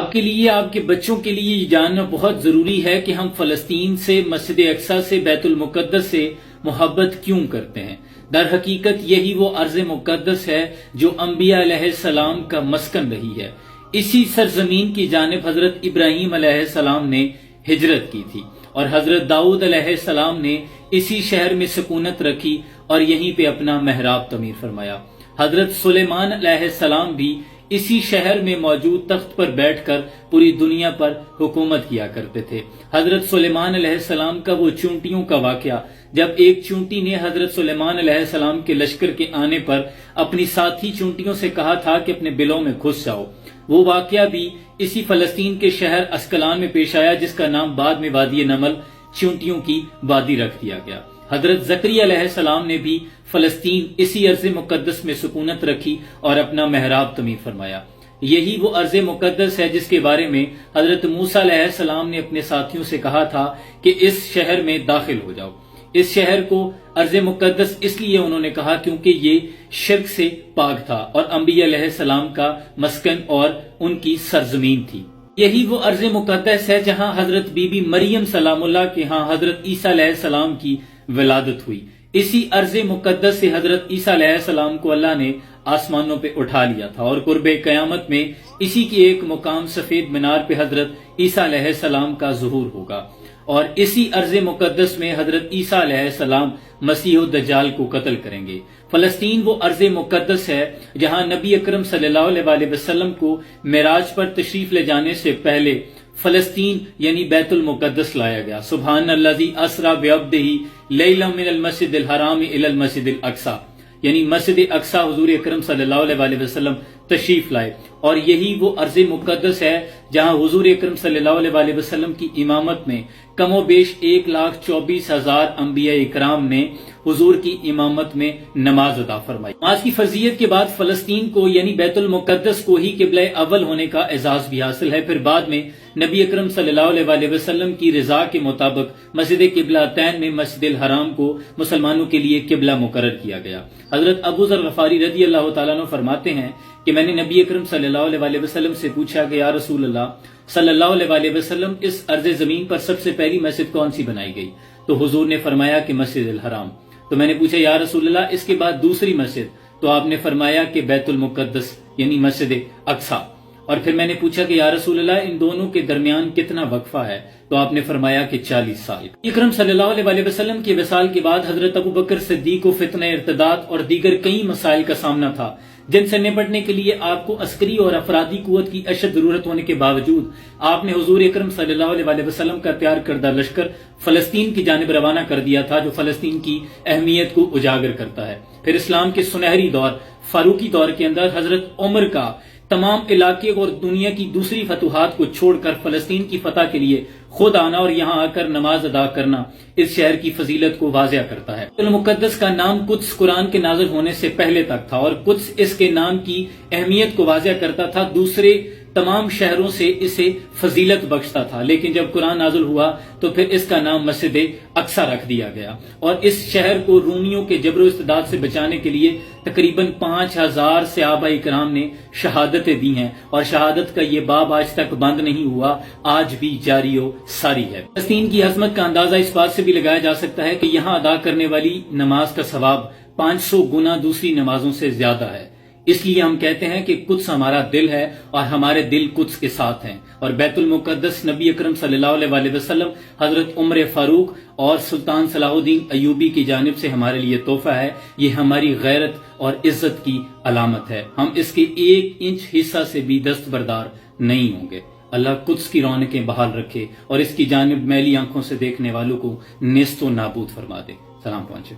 آپ کے لیے، آپ کے بچوں کے لیے یہ جاننا بہت ضروری ہے کہ ہم فلسطین سے، مسجد اقصی سے، بیت المقدس سے محبت کیوں کرتے ہیں۔ در حقیقت یہی وہ ارض مقدس ہے جو انبیاء علیہ السلام کا مسکن رہی ہے۔ اسی سرزمین کی جانب حضرت ابراہیم علیہ السلام نے ہجرت کی تھی اور حضرت داؤد علیہ السلام نے اسی شہر میں سکونت رکھی اور یہیں پہ اپنا محراب تعمیر فرمایا۔ حضرت سلیمان علیہ السلام بھی اسی شہر میں موجود تخت پر بیٹھ کر پوری دنیا پر حکومت کیا کرتے تھے۔ حضرت سلیمان علیہ السلام کا وہ چونٹیوں کا واقعہ، جب ایک چونٹی نے حضرت سلیمان علیہ السلام کے لشکر کے آنے پر اپنی ساتھی چونٹیوں سے کہا تھا کہ اپنے بلوں میں گھس جاؤ، وہ واقعہ بھی اسی فلسطین کے شہر اسکلان میں پیش آیا، جس کا نام بعد میں وادی نمل، چونٹیوں کی وادی رکھ دیا گیا۔ حضرت زکریا علیہ السلام نے بھی فلسطین اسی ارض مقدس میں سکونت رکھی اور اپنا محراب تعمیر فرمایا۔ یہی وہ ارض مقدس ہے جس کے بارے میں حضرت موسیٰ علیہ السلام نے اپنے ساتھیوں سے کہا تھا کہ اس شہر میں داخل ہو جاؤ۔ اس شہر کو ارض مقدس اس لیے انہوں نے کہا کیونکہ یہ شرک سے پاک تھا اور انبیاء علیہ السلام کا مسکن اور ان کی سرزمین تھی۔ یہی وہ ارض مقدس ہے جہاں حضرت بی بی مریم سلام اللہ کے ہاں حضرت عیسیٰ علیہ السلام کی ولادت ہوئی۔ اسی ارض مقدس سے حضرت عیسیٰ علیہ السلام کو اللہ نے آسمانوں پہ اٹھا لیا تھا اور قرب قیامت میں اسی کی ایک مقام سفید مینار پہ حضرت عیسیٰ علیہ السلام کا ظہور ہوگا اور اسی ارض مقدس میں حضرت عیسیٰ علیہ السلام مسیح الدجال کو قتل کریں گے۔ فلسطین وہ ارض مقدس ہے جہاں نبی اکرم صلی اللہ علیہ وسلم کو معراج پر تشریف لے جانے سے پہلے فلسطین یعنی بیت المقدس لایا گیا۔ سبحان الذی اسری بعبدہ لیلا من المسجد الحرام الی المسجد الاقصی، یعنی مسجد اقصی حضور اکرم صلی اللہ علیہ وسلم تشریف لائے، اور یہی وہ ارض مقدس ہے جہاں حضور اکرم صلی اللہ علیہ وسلم کی امامت میں کم و بیش 1,24,000 انبیاء اکرام نے حضور کی امامت میں نماز ادا فرمائی۔ نماز کی فرضیت کے بعد فلسطین کو یعنی بیت المقدس کو ہی قبلہ اول ہونے کا اعزاز بھی حاصل ہے۔ پھر بعد میں نبی اکرم صلی اللہ علیہ وسلم کی رضا کے مطابق مسجد قبلتین میں مسجد الحرام کو مسلمانوں کے لیے قبلہ مقرر کیا گیا۔ حضرت ابو ذر غفاری رضی اللہ تعالیٰ عنہ فرماتے ہیں کہ میں نے نبی اکرم صلی اللہ علیہ وسلم سے پوچھا کہ یا رسول اللہ صلی اللہ علیہ وسلم، اس ارض زمین پر سب سے پہلی مسجد کون سی بنائی گئی؟ تو حضور نے فرمایا کہ مسجد الحرام۔ تو میں نے پوچھا یا رسول اللہ اس کے بعد دوسری مسجد؟ تو آپ نے فرمایا کہ بیت المقدس یعنی مسجد اقصی۔ اور پھر میں نے پوچھا کہ یا رسول اللہ ان دونوں کے درمیان کتنا وقفہ ہے؟ تو آپ نے فرمایا کہ 40 سال۔ اکرم صلی اللہ علیہ وسلم کے وصال کے بعد حضرت ابو بکر صدیق کو فتنہ ارتداد اور دیگر کئی مسائل کا سامنا تھا، جن سے نپٹنے کے لیے آپ کو عسکری اور افرادی قوت کی اشد ضرورت ہونے کے باوجود آپ نے حضور اکرم صلی اللہ علیہ وسلم کا تیار کردہ لشکر فلسطین کی جانب روانہ کر دیا تھا، جو فلسطین کی اہمیت کو اجاگر کرتا ہے۔ پھر اسلام کے سنہری دور فاروقی دور کے اندر حضرت عمر کا تمام علاقے اور دنیا کی دوسری فتوحات کو چھوڑ کر فلسطین کی فتح کے لیے خود آنا اور یہاں آ کر نماز ادا کرنا اس شہر کی فضیلت کو واضح کرتا ہے۔ المقدس کا نام قدس قرآن کے نازل ہونے سے پہلے تک تھا اور قدس اس کے نام کی اہمیت کو واضح کرتا تھا، دوسرے تمام شہروں سے اسے فضیلت بخشتا تھا، لیکن جب قرآن نازل ہوا تو پھر اس کا نام مسجد اقصی رکھ دیا گیا اور اس شہر کو رومیوں کے جبر و استبداد سے بچانے کے لیے تقریباً 5,000 صحابہ کرام نے شہادتیں دی ہیں اور شہادت کا یہ باب آج تک بند نہیں ہوا، آج بھی جاری و ساری ہے۔ فلسطین کی عظمت کا اندازہ اس بات سے بھی لگایا جا سکتا ہے کہ یہاں ادا کرنے والی نماز کا ثواب 500 گنا دوسری نمازوں سے زیادہ ہے۔ اس لیے ہم کہتے ہیں کہ قدس ہمارا دل ہے اور ہمارے دل قدس کے ساتھ ہیں، اور بیت المقدس نبی اکرم صلی اللہ علیہ وسلم، حضرت عمر فاروق اور سلطان صلاح الدین ایوبی کی جانب سے ہمارے لیے تحفہ ہے۔ یہ ہماری غیرت اور عزت کی علامت ہے، ہم اس کے 1 انچ حصہ سے بھی دستبردار نہیں ہوں گے۔ اللہ قدس کی رونقیں بحال رکھے اور اس کی جانب میلی آنکھوں سے دیکھنے والوں کو نیست و نابود فرما دے۔ سلام پہنچے۔